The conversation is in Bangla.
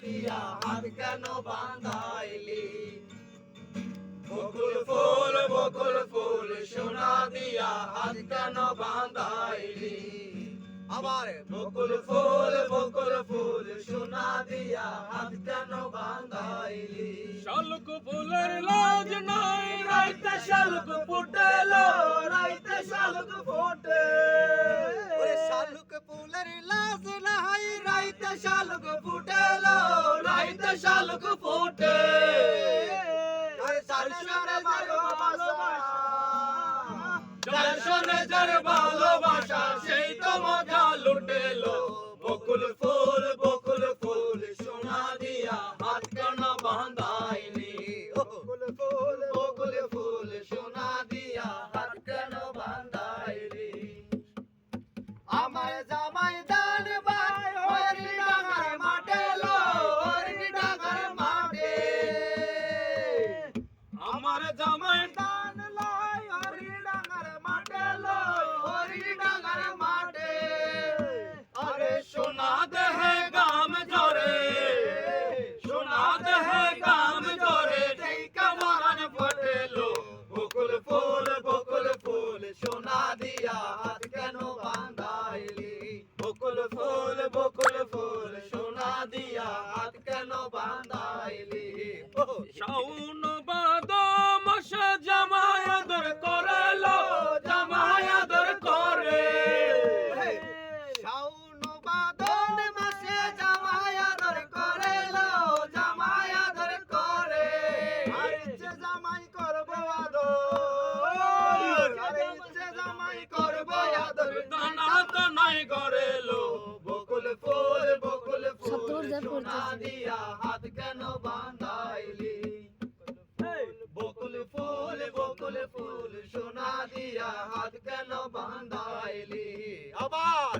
দিয়া হাত কেন বাঁধাইলি বকুল ফুল সোনা দিয়া হাত কেন বাঁধাইলি আবার বকুল ফুল সোনা দিয়া হাত কেন বাঁধাইলি শালুক ফুলের লাজ নাই রাইতে শালুক ফুটেলো রাইতে শালুক ফোটে ওরে শালুক ফুলের লাজ নাই রাইতে শালুক ফুটেলো রাইতে শালুক ফোটে আরে সারসনে যার ভালোবাসা সেই তো মজা লুটেলো বকুল ফুল সোনা দিয়া হাত কেন বাঁধাইলি বকুল ফুল সোনা দিয়া হাত কেন বাঁধাইলি আমার জামাই দান ভাই হরি ডাঙার মাঠে লো হরি ডাঙার মাঠে আমার জামাই দান লাই হরি ডাঙার মাঠে লো হরি ডাঙার মাঠে আরে সোনা দেহে গাম জরে সোনা দেহে গাম জরে ঠেকা মরণ ফটেলো বকুল ফুল সোনা দিয়া হাত কেন বাঁধাইলি বকুল ফুল সোনা দিয়া হাত কেন বাঁধাইলি শাওন বাদ মাসে জামাই আদর করেলো জামাই আদর করে শাওন বাদন মাসে জামাই আদর করেলো জামাই আদর করে ইচ্ছে জামাই করবো আদর ইচ্ছে জামাই করবো আদর দানা তো নাই গড়েলো বকুল ফুল সোনা দিয়া হাত কেন বাঁধাইলি বকুল ফুল সোনা দিয়া হাত কেন বাঁধাইলি আবার